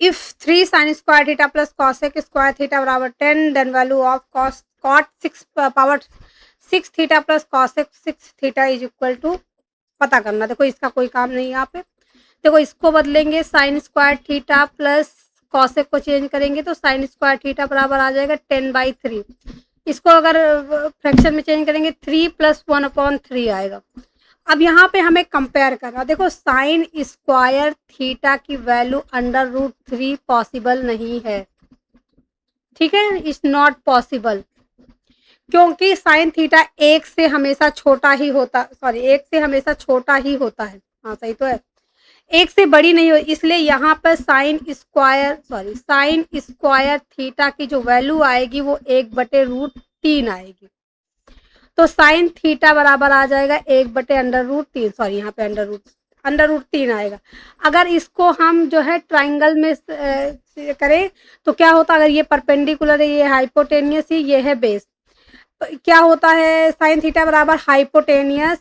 If 3 sin square theta plus cosec square theta बराबर 10 then value of cot 6 power 6 theta plus cosec 6 theta is equal to पता करना। देखो इसका कोई काम नहीं है यहाँ पे। देखो इसको बदलेंगे sign square theta plus cosec को चेंज करेंगे तो साइन स्क्वायर थीटा बराबर आ जाएगा 10/3। इसको अगर फ्रैक्शन में चेंज करेंगे 3 + 1/3 आएगा। अब यहाँ पे हमें कंपेयर करना। देखो साइन स्क्वायर थीटा की वैल्यू √3 पॉसिबल नहीं है, ठीक है, इट्स नॉट पॉसिबल, क्योंकि साइन थीटा एक से हमेशा छोटा ही होता, सॉरी एक से हमेशा छोटा ही होता है। हाँ सही तो है, एक से बड़ी नहीं हो, इसलिए यहाँ पर साइन स्क्वायर थीटा की जो वैल्यू आएगी वो 1/√3 आएगी। तो साइन थीटा बराबर आ जाएगा 1/√3, सॉरी यहाँ पे अंडर रूट 3 आएगा। अगर इसको हम जो है ट्राइंगल में करें तो क्या होता, अगर ये परपेंडिकुलर है, ये हाइपोटेनियस ही, ये है बेस, तो क्या होता है साइन थीटा बराबर हाइपोटेनियस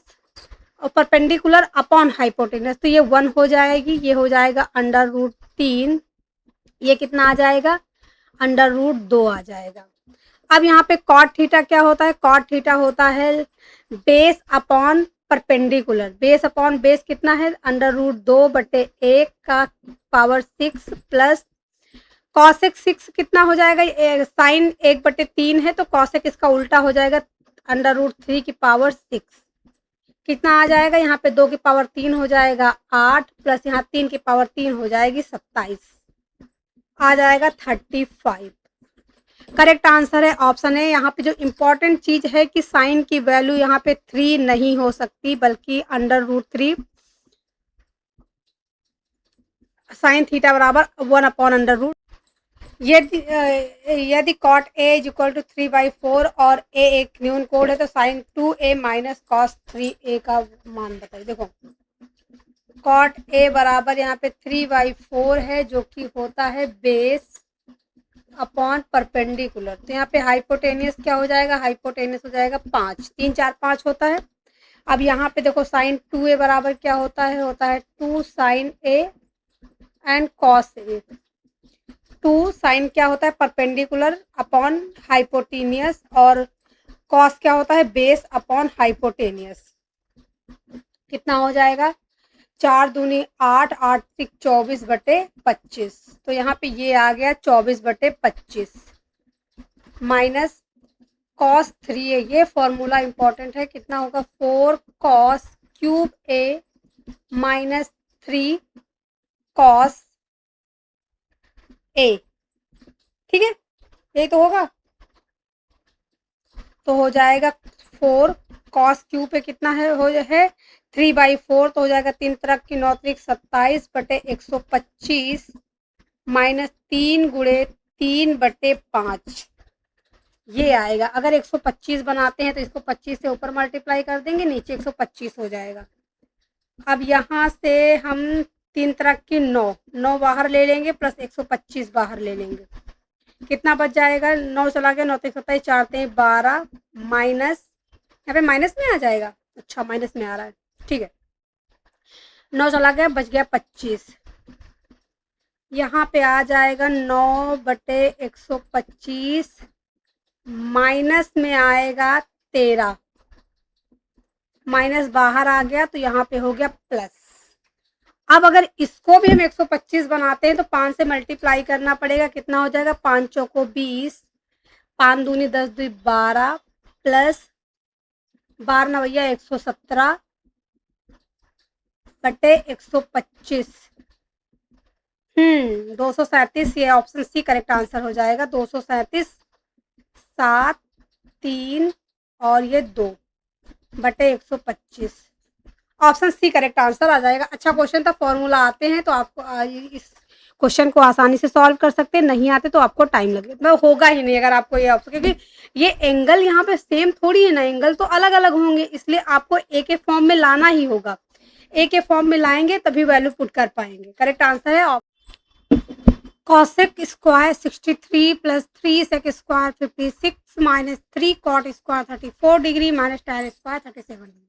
और परपेंडिकुलर अपॉन हाइपोटेनस, तो ये 1 हो जाएगी, ये हो जाएगा √3, ये कितना आ जाएगा √2 आ जाएगा। अब यहाँ पे कॉट थीटा क्या होता है, कॉट थीटा होता है base upon perpendicular, base upon base कितना है √2/1 का पावर 6 प्लस कॉसेक 6 कितना हो जाएगा, साइन 1/3 है तो कॉसेक इसका उल्टा हो जाएगा √3 की पावर 6, कितना आ जाएगा, यहाँ पे 2 की पावर 3 हो जाएगा 8 प्लस यहाँ 3 की पावर 3 हो जाएगी 27, आ जाएगा 35। करेक्ट आंसर है ऑप्शन है। यहाँ पे जो इम्पोर्टेंट चीज है कि साइन की वैल्यू यहाँ पे 3 नहीं हो सकती बल्कि √3, साइन थीटा बराबर 1/√। यदि cot A is equal to 3/4 और ए एक न्यून कोड है तो sign 2a minus cos 3a का मान बताइए। देखो कॉट ए बराबर यहाँ पे 3/4 है जो कि होता है बेस अपॉन परपेंडिकुलर, तो यहाँ पे हाइपोटेनियस क्या हो जाएगा, हाइपोटेनियस हो जाएगा 5, 3 4 5 होता है। अब यहाँ पे देखो साइन 2a बराबर क्या होता है 2 sine a and cos a। 2 sine क्या होता है परपेंडिकुलर अपॉन हाइपोटेनियस और कॉस क्या होता है बेस अपॉन हाइपोटेनियस, कितना हो जाएगा 4 दूनी 8, 8 6 24/25, तो यहाँ पे ये आ गया 24/25 माइनस कॉस 3a, ये फॉर्मूला इंपॉर्टेंट है, कितना होगा 4 cos cube a minus 3 cos a, ठीक है, ये तो होगा, तो हो जाएगा 4 cos क्यूब पे कितना है 3/4, तो हो जाएगा 3 तरह की 9 3 27/125 माइनस 3 गुणे 3/5, ये आएगा। अगर 125 बनाते हैं तो इसको 25 से ऊपर मल्टीप्लाई कर देंगे, नीचे 125 हो जाएगा। अब यहाँ से हम 3 तरह की 9 बाहर ले लेंगे प्लस 125 बाहर ले लेंगे, कितना बच जाएगा 9 चला गया 9 3 27 4 3 12 माइनस, यहाँ पे माइनस में आ जाएगा, अच्छा माइनस में आ रहा है, ठीक है, 9 चला गया बच गया 25, यहाँ पे आ जाएगा 9/125 माइनस में आएगा 13, माइनस बाहर आ गया तो यहाँ पे हो गया प्लस। अब अगर इसको भी हम 125 बनाते हैं तो 5 से मल्टीप्लाई करना पड़ेगा, कितना हो जाएगा 5 चौको 20, 5 दूनी 10 2 12 प्लस 12 ना भैया 117/125, 237, ये ऑप्शन सी करेक्ट आंसर हो जाएगा 237, 7 3 और ये 2/125, ऑप्शन सी करेक्ट आंसर आ जाएगा। अच्छा क्वेश्चन था, फॉर्मूला आते हैं तो आपको इस क्वेश्चन को आसानी से सॉल्व कर सकते हैं, नहीं आते तो आपको टाइम लगेगा, मतलब होगा ही नहीं अगर आपको ये ऑप्शन, क्योंकि ये एंगल यहाँ पे सेम थोड़ी है ना, एंगल तो अलग अलग होंगे, इसलिए आपको ए के फॉर्म में लाना ही होगा, ए के फॉर्म में लाएंगे तभी वैल्यू पुट कर पाएंगे। करेक्ट आंसर है cosec square 63 plus 3 sec square 56 minus 3 cot square 34 degree minus tan square 37 degree,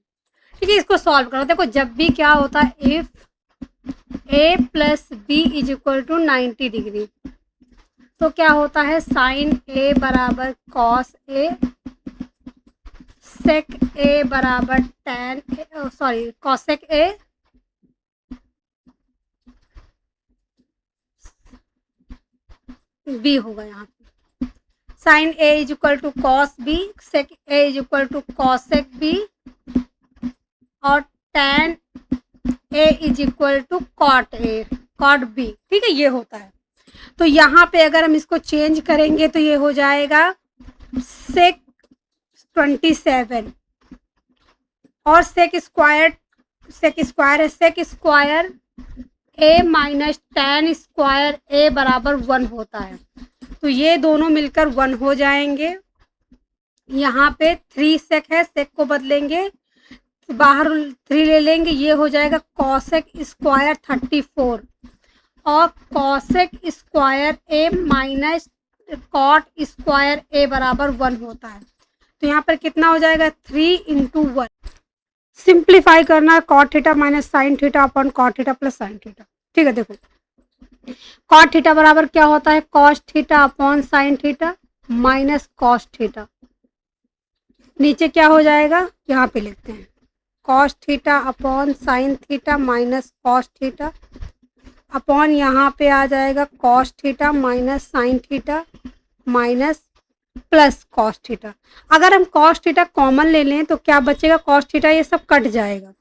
ठीक है, इसको सॉल्व करो। देखो जब भी क्या होता है, if A plus B is equal to 90 degree. तो क्या होता है, साइन ए बराबर कॉस ए, सेक ए बराबर tan A, sorry cosec A, B होगा यहाँ पे। Sine A is equal to cos B, sec A is equal to cosec B, और tan A is equal to cot A, cot B. ठीक है, ये होता है। तो यहाँ पे अगर हम इसको चेंज करेंगे तो ये हो जाएगा सेक 27 और सेक स्क्वायर है, सेक स्क्वायर ए माइनस टैन स्क्वायर ए बराबर 1 होता है। तो ये दोनों मिलकर 1 हो जाएंगे। यहाँ पे 3 सेक है, सेक को बदलेंगे, बाहर 3 ले लेंगे, ये हो जाएगा कॉसेक स्क्वायर 34 और कॉसेक स्क्वायर ए माइनस कॉट स्क्वायर ए बराबर 1 होता है। तो यहाँ पर कितना हो जाएगा, 3 इंटू 1। सिंप्लीफाई करना है, cot theta minus sine theta upon cot theta plus sine theta. ठीक है, देखो कॉट थीटा बराबर क्या होता है, cos theta upon sine theta minus cos theta. नीचे क्या हो जाएगा, यहाँ पे लिखते हैं cos theta upon sine theta minus cos theta upon यहाँ पे आ जाएगा cos theta minus sine theta minus plus cos theta. अगर हम कॉस थीटा कॉमन ले लें तो क्या बचेगा, कॉस थीटा ये सब कट जाएगा।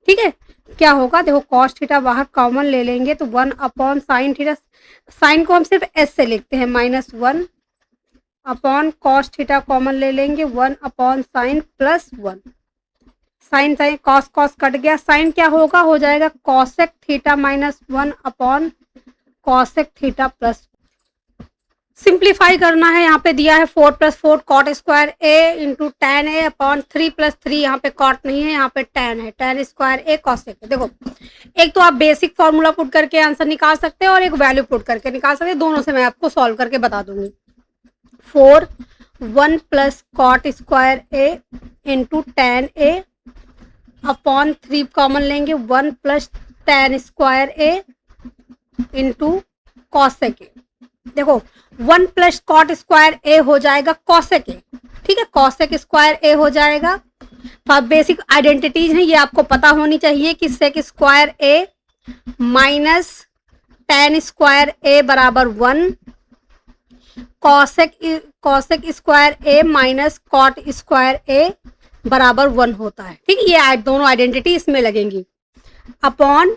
ठीक है, क्या होगा, देखो कॉस थीटा बाहर कॉमन ले लेंगे तो 1 अपॉन साइन थीटा, साइन को हम सिर्फ एस से लिखते हैं, -1 अपॉन कॉस थीटा कॉमन ले लेंगे 1 upon sine plus 1। Sine sine cos cos cut गया, साइन क्या होगा, हो जाएगा cosec theta -1 upon cosec theta plus. Simplify करना है, यहाँ पे दिया है 4 + 4 cot square A into tan A upon 3 + 3, यहाँ पे कॉट नहीं है, यहाँ पे टैन है, टैन स्क्वायर ए कॉसेक है। देखो एक तो आप बेसिक फॉर्मूला पुट करके आंसर निकाल सकते हैं और एक वैल्यू पुट करके निकाल सकते हैं, दोनों से मैं आपको सॉल्व करके बता दूंगी। 4 1 + cot square A into tan A upon 3 common लेंगे 1 + tan square A into cosec ए। देखो 1 + कॉट स्क्वायर ए हो जाएगा कॉसेक ए। ठीक है, कॉसेक स्क्वायर ए हो जाएगा। तो बेसिक आइडेंटिटीज हैं, ये आपको पता होनी चाहिए कि सेक स्क्वायर ए माइनस टैन स्क्वायर ए बराबर 1, कॉसेक स्क्वायर ए माइनस कॉट स्क्वायर ए बराबर 1 होता है। ठीक है, ये दोनों आइडेंटिटी इसमें लगेंगी। अपॉन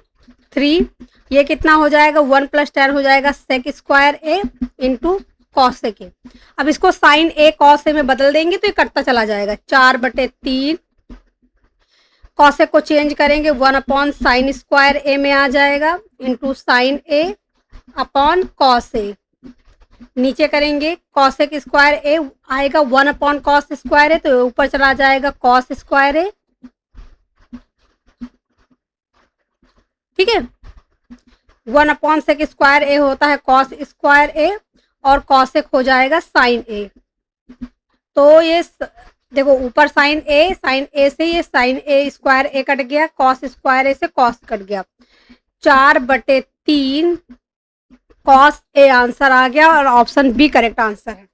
3 ये कितना हो जाएगा, 1 + टैन हो जाएगा sec square A into cosec A. अब इसको साइन ए कॉस ए में बदल देंगे तो ये कटता चला जाएगा, 4/3 कॉसेक को चेंज करेंगे 1 अपॉन साइन स्क्वायर ए में आ जाएगा इंटू साइन ए अपॉन कॉस ए। नीचे करेंगे कॉसेक स्क्वायर ए आएगा 1 अपॉन कॉस स्क्वायर ए, तो ऊपर चला जाएगा कॉस स्क्वायर ए। ठीक है, 1 अपॉन सेक स्क्वायर ए होता है कॉस स्क्वायर ए और कॉसेक हो जाएगा साइन ए। तो ये देखो ऊपर साइन ए से ये साइन ए स्क्वायर ए कट गया, कॉस स्क्वायर ए से कॉस कट गया, 4/3 कॉस ए आंसर आ गया और ऑप्शन बी करेक्ट आंसर है।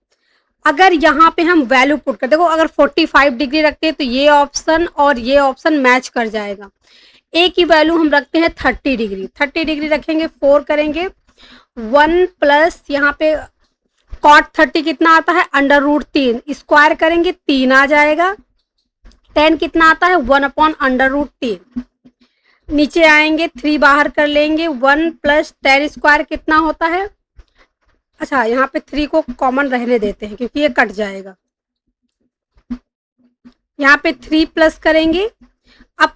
अगर यहाँ पे हम वैल्यू पुट कर, देखो अगर 45 डिग्री रखते हैं तो ये ऑप्शन और ये ऑप्शन मैच कर जाएगा। ए की वैल्यू हम रखते हैं 30 डिग्री, 30 डिग्री रखेंगे, 4 करेंगे 1 प्लस यहाँ पे कॉट 30 कितना आता है, √3 स्क्वायर करेंगे 3 आ जाएगा, टैन कितना आता है 1 अपॉन √3। नीचे आएंगे 3 बाहर कर लेंगे, 1 + टैन स्क्वायर कितना होता है, अच्छा यहाँ पे 3 को कॉमन रहने देते हैं क्योंकि ये कट जाएगा। यहाँ पे 3 प्लस करेंगे, अब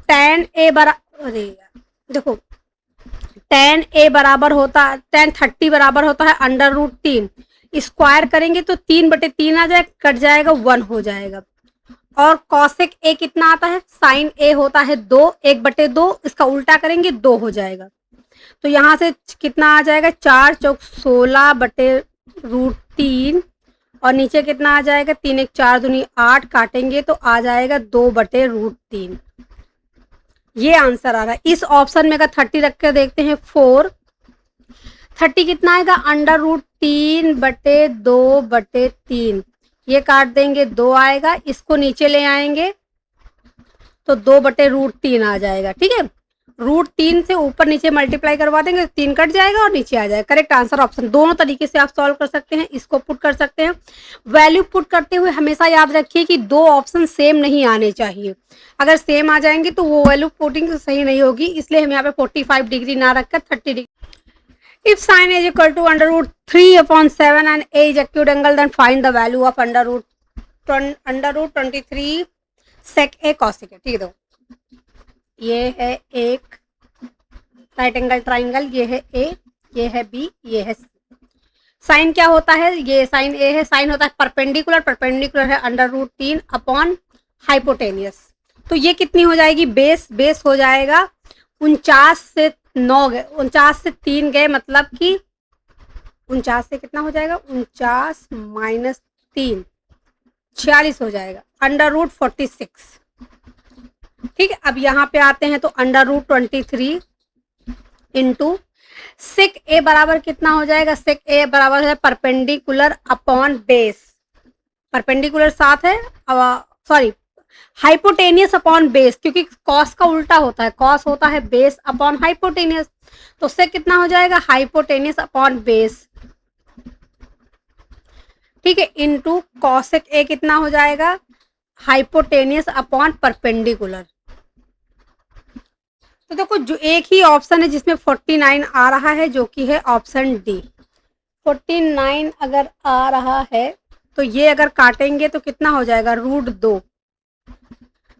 टैन ए बराबर, अरे देखो टैन ए बराबर होता है, टैन 30 बराबर होता है √3, स्क्वायर करेंगे तो 3/3 आ जाए, कट जाएगा 1 हो जाएगा। और कॉसेक ए कितना आता है, साइन ए होता है 2, 1/2, इसका उल्टा करेंगे 2 हो जाएगा। तो यहाँ से कितना आ जाएगा, 4 × 16/√3 और नीचे कितना आ जाएगा, 3 × 1 = 4 = 8, काटेंगे तो आ जाएगा 2/√3। ये आंसर आ रहा है। इस ऑप्शन में अगर 30 रख कर देखते हैं 4, 30 कितना आएगा, √3/2/3, ये काट देंगे 2 आएगा, इसको नीचे ले आएंगे तो 2/√3 आ जाएगा। ठीक है, √3 से ऊपर नीचे मल्टीप्लाई करवा देंगे, 3 कट जाएगा और नीचे आ जाएगा। Correct answer option. दोनों तरीके से आप सॉल्व कर सकते हैं, इसको पुट कर सकते हैं। वैल्यू पुट करते हुए हमेशा याद रखिए कि दो ऑप्शन सेम नहीं आने चाहिए। अगर सेम आ जाएंगे तो वो वैल्यू पुटिंग सही नहीं होगी, इसलिए हम यहाँ पे 45 डिग्री ना रखकर 30 degree. If sin is equal to √3/7 and a is acute angle, then find the value of √23 sec a cos a। ठीक है, तो ये है एक राइट एंगल ट्राइंगल, ये है ए, ये है बी, ये है सी। साइन क्या होता है, ये साइन ए है, साइन होता है परपेंडिकुलर, परपेंडिकुलर है √3 अपॉन हाइपोटेनियस। तो ये कितनी हो जाएगी, बेस हो जाएगा 49 से 9 गए, 49 से 3 गए, मतलब कि 49 से कितना हो जाएगा, 49 माइनस 3 46 हो जाएगा, √46। ठीक है, अब यहाँ पे आते हैं तो √23 इंटू सेक ए बराबर कितना हो जाएगा, सेक ए बराबर है परपेंडिकुलर अपॉन बेस, परपेंडिकुलर साथ है, सॉरी हाइपोटेनियस अपॉन बेस, क्योंकि कॉस का उल्टा होता है, कॉस होता है बेस अपॉन हाइपोटेनियस, तो उससे कितना हो जाएगा, हाइपोटेनियस अपॉन बेस। ठीक है, इंटू कॉसेक ए कितना हो जाएगा, हाइपोटेनियस अपॉन परपेंडिकुलर। तो देखो जो एक ही ऑप्शन है जिसमें 49 आ रहा है, जो कि है ऑप्शन डी। 49 अगर आ रहा है तो ये अगर काटेंगे तो कितना हो जाएगा, √2,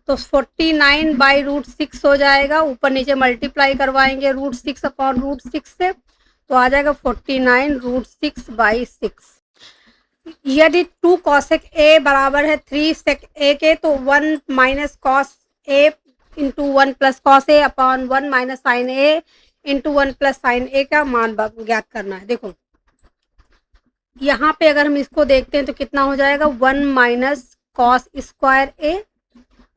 तो 49/√6 हो जाएगा, ऊपर नीचे मल्टीप्लाई करवाएंगे √6 अपॉन √6 से, तो आ जाएगा 49 √6/6। यदि 2 कॉसेक ए बराबर है 3 सेक ए के, तो 1 minus cos A into 1 plus cos A upon 1 minus sign A into 1 plus sign ए का मान ज्ञात करना है। देखो यहाँ पे अगर हम इसको देखते हैं तो कितना हो जाएगा, 1 माइनस कॉस स्क्वायर ए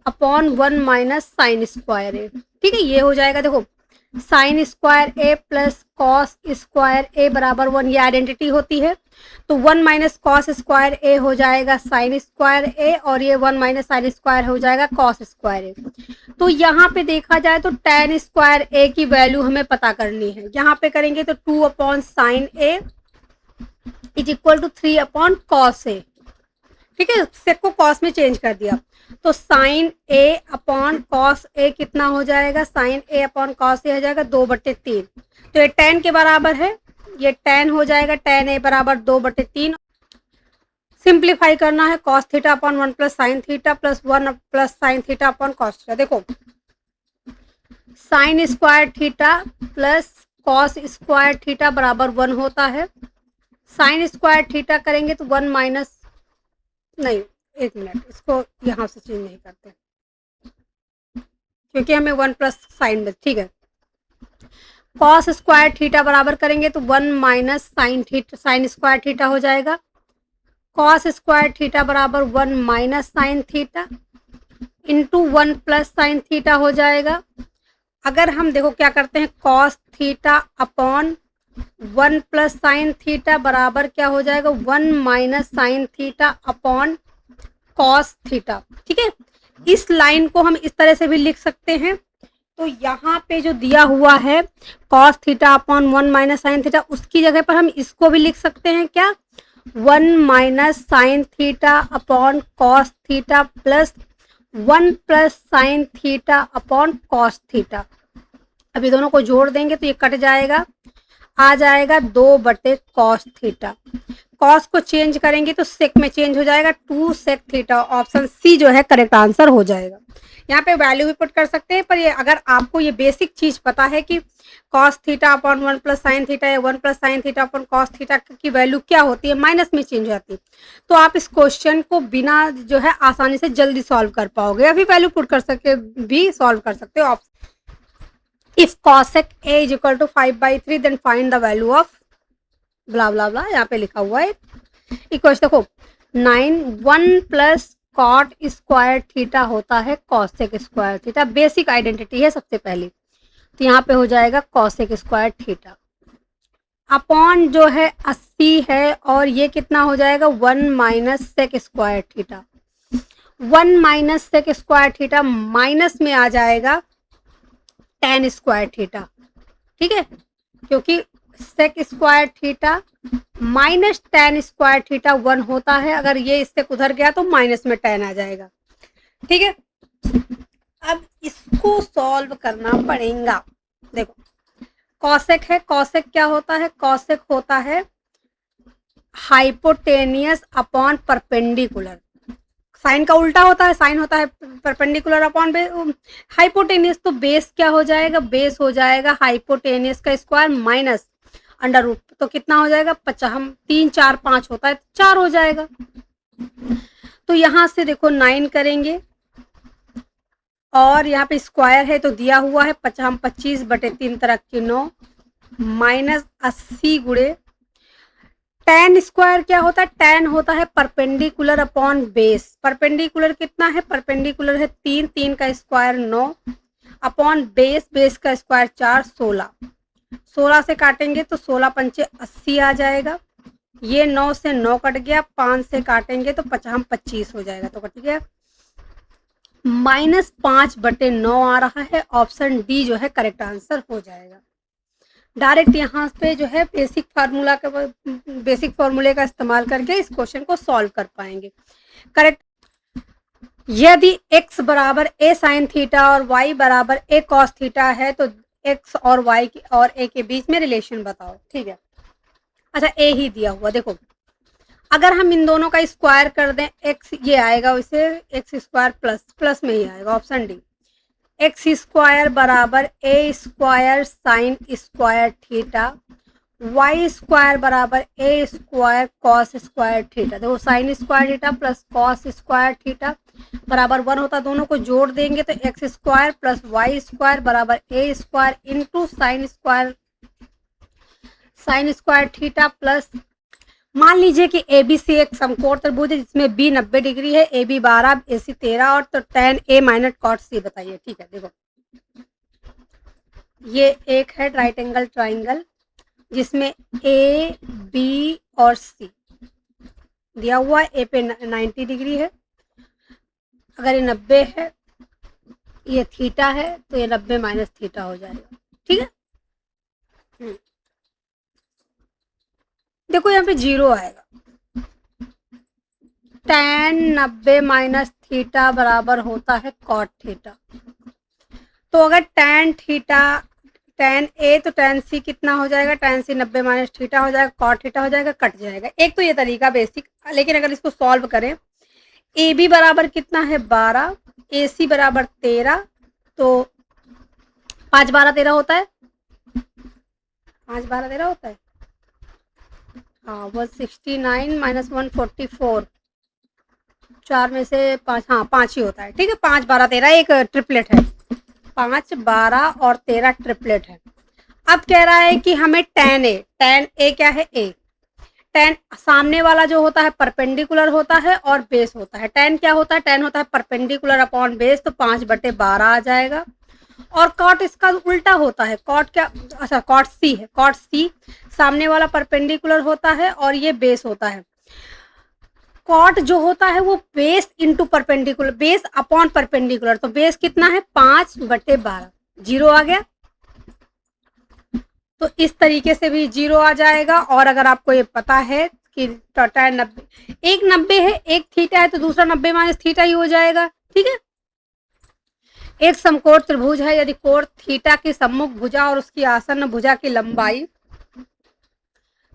अपॉन 1 माइनस साइन स्क्वायर ए। ठीक है, ये हो जाएगा, देखो साइन स्क्वायर ए प्लस कॉस स्क्वायर ए बराबर 1, ये आइडेंटिटी होती है, तो 1 माइनस कॉस स्क्वायर ए हो जाएगा साइन स्क्वायर ए, और ये 1 माइनस साइन स्क्वायर हो जाएगा कॉस स्क्वायर ए। तो यहाँ पे देखा जाए तो tan स्क्वायर ए की वैल्यू हमें पता करनी है, यहाँ पे करेंगे तो 2 upon sine A is equal to 3 upon cos A. ठीक है, सेक को कॉस में चेंज कर दिया, तो साइन ए अपॉन कॉस ए कितना हो जाएगा, साइन ए अपॉन कॉस ए हो जाएगा 2/3, तो ये tan के बराबर है, ये tan हो जाएगा, tan ए बराबर 2/3। सिंप्लीफाई करना है, cos theta upon 1 plus sine theta plus 1 plus sine theta upon cos theta. देखो sine square theta plus cos square theta बराबर 1 होता है, साइन स्क्वायर थीटा करेंगे तो 1 माइनस, नहीं एक मिनट, इसको यहाँ से चेंज नहीं करते क्योंकि हमें 1 प्लस साइन में। ठीक है, कॉस स्क्वायर थीटा बराबर करेंगे तो 1 minus sine theta, sign square theta हो जाएगा, कॉस स्क्वायर थीटा बराबर 1 minus sine theta into 1 plus sine theta हो जाएगा। अगर हम देखो क्या करते हैं, cos theta upon 1 plus sine theta बराबर क्या हो जाएगा, 1 minus sine theta upon cos theta. ठीक है, इस लाइन को हम इस तरह से भी लिख सकते हैं, तो यहाँ पे जो दिया हुआ है cos theta upon 1 minus sine theta, उसकी जगह पर हम इसको भी लिख सकते हैं, क्या, 1 minus sine theta upon cos theta plus 1 plus sine theta upon cos theta. अभी दोनों को जोड़ देंगे तो ये कट जाएगा, आ जाएगा 2/cos थीटा। कॉस को चेंज करेंगे तो सेक में चेंज हो जाएगा, 2 सेक थीटा। ऑप्शन सी जो है करेक्ट आंसर हो जाएगा। यहाँ पे वैल्यू भी पुट कर सकते हैं, पर ये अगर आपको ये बेसिक चीज पता है कि cos theta upon 1 plus sine theta या 1 plus sine theta upon cos theta की वैल्यू क्या होती है, माइनस में चेंज होती है, तो आप इस क्वेश्चन को बिना जो है आसानी से जल्दी सॉल्व कर पाओगे। अभी वैल्यू पुट कर सकते भी सॉल्व कर सकते हो। If cosec a is equal to 5/3 then find the value of ब्ला ब्ला ब्ला, यहाँ पे लिखा हुआ है इक्वेशन। देखो 9 1 प्लस कॉट स्क्वायर थीटा होता है cosec square theta, basic identity है सबसे पहले। तो यहाँ पे हो जाएगा कॉसेक स्क्वायर थीटा अपॉन जो है 80 है, और ये कितना हो जाएगा 1 minus sec square theta. 1 minus sec square theta minus में आ जाएगा tan स्क्वायर थीटा, ठीक है, क्योंकि sec square theta minus tan square theta 1 होता है। अगर ये इससे उधर गया तो माइनस में tan आ जाएगा, ठीक है। अब इसको सॉल्व करना पड़ेगा। देखो कॉसेक है, कॉसेक क्या होता है, कॉसेक होता है हाइपोटेनियस अपॉन परपेंडिकुलर। साइन का उल्टा होता है, साइन होता है परपेंडिकुलर अपॉन हाइपोटेनियस। तो बेस क्या हो जाएगा, बेस हो जाएगा हाइपोटेनियस का स्क्वायर माइनस अंडर रूट। तो कितना हो जाएगा 50, 3 4 5 होता है 4 हो जाएगा। तो यहां से देखो 9 करेंगे, और यहाँ पे स्क्वायर है तो दिया हुआ है 25 बटे 3 तरह की 9 माइनस 80 गुणे tan स्क्वायर क्या होता है, tan होता है परपेंडिकुलर अपॉन बेस। परपेंडिकुलर कितना है, परपेंडिकुलर है 3, 3 का स्क्वायर 9 अपॉन बेस, बेस का स्क्वायर 4, 16। 16 से काटेंगे तो 16 पंचे 80 आ जाएगा। ये 9 से 9 कट गया, 5 से काटेंगे तो 25 हो जाएगा, तो कट गया। -5 बटे 9 आ रहा है, ऑप्शन डी जो है करेक्ट आंसर हो जाएगा। डायरेक्ट यहाँ पे जो है बेसिक फार्मूले का इस्तेमाल करके इस क्वेश्चन को सॉल्व कर पाएंगे। करेक्ट। यदि x बराबर a साइन थीटा और y बराबर a कॉस थीटा है तो x और y और a के बीच में रिलेशन बताओ, ठीक है। अच्छा a ही दिया हुआ, देखो अगर हम इन दोनों का स्क्वायर कर दें x ये आएगा, वैसे x स्क्वायर प्लस में ही आएगा, ऑप्शन डी। एक्स स्क्वायर बराबर A square sine square theta, Y square बराबर A square cos square theta. देखो sine square theta plus cos square theta बराबर 1 होता है, दोनों को जोड़ देंगे तो X square plus Y square बराबर A square into sine square theta plus, मान लीजिए कि ABC एक समकोण त्रिभुज है जिसमें B 90 डिग्री है, AB 12, AC 13 और तो tan A minus cot C बताइए, ठीक है। देखो ये एक है राइट एंगल ट्राइंगल जिसमें A, B और C दिया हुआ है। A पे 90 डिग्री है, अगर ये 90 है, ये थीटा है तो ये 90 माइनस थीटा हो जाएगा, ठीक है। देखो यहाँ पे 0 आएगा, tan 90 माइनस थीटा बराबर होता है कॉट थीटा। तो अगर tan थीटा tan A तो tan C कितना हो जाएगा, tan C 90 माइनस थीटा हो जाएगा, कॉट थीटा हो जाएगा, कट जाएगा। एक तो ये तरीका बेसिक, लेकिन अगर इसको सॉल्व करें AB बराबर कितना है 12, AC बराबर 13, तो 5 12 13 होता है, 5 12 13 होता है, हाँ 169 माइनस 144, 4 में से 5, हाँ 5 ही होता है, ठीक है। 5 12 13 एक ट्रिपलेट है, 5 12 और 13 ट्रिपलेट है। अब कह रहा है कि हमें tan A क्या है A, tan सामने वाला जो होता है परपेंडिकुलर होता है और बेस होता है। tan क्या होता है, tan होता है परपेंडिकुलर अपॉन बेस, तो 5 बटे 12 आ जाएगा। और कॉट इसका उल्टा होता है, कॉट क्या, अच्छा कॉट C है, कॉट C सामने वाला परपेंडिकुलर होता है और ये बेस होता है। कॉट जो होता है वो base into perpendicular, base upon perpendicular, तो बेस कितना है 5 बटे 12, 0 आ गया। तो इस तरीके से भी 0 आ जाएगा। और अगर आपको ये पता है कि tan 90, एक 90 है एक थीटा है तो दूसरा 90 माइनस थीटा ही हो जाएगा, ठीक है। एक समकोण त्रिभुज है, यदि कोण थीटा की सम्मुख भुजा और उसकी आसन्न भुजा की लंबाई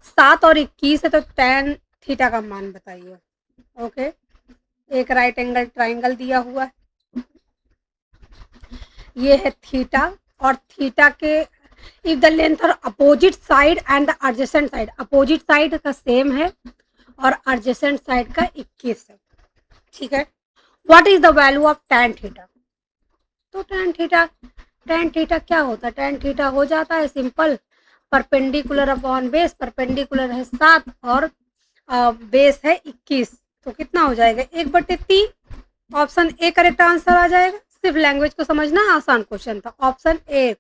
7 और 21 है तो tan थीटा का मान बताइए। ओके, एक राइट एंगल ट्राइंगल दिया हुआ है, ये है थीटा, और थीटा के इफ द लेंथ और opposite side and the adjacent side, opposite side का सेम है और एडजेसेंट साइड का 21 है, ठीक है। What is the value of tan theta, तो tan थीटा क्या होता है, tan थीटा हो जाता है simple perpendicular upon base, perpendicular है 7 और बेस है 21, तो कितना हो जाएगा 1/3, ऑप्शन ए करेक्ट आंसर आ जाएगा। सिर्फ लैंग्वेज को समझना, आसान क्वेश्चन था। Option A